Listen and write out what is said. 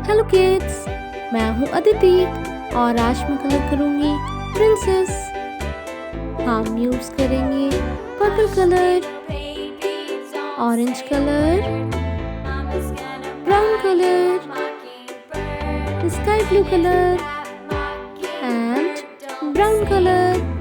Hello kids, मैं हूँ अदिति और आज मैं कलर करूँगी प्रिंसेस। हम यूज़ करेंगे purple colour, orange colour, brown colour, sky blue colour and brown colour.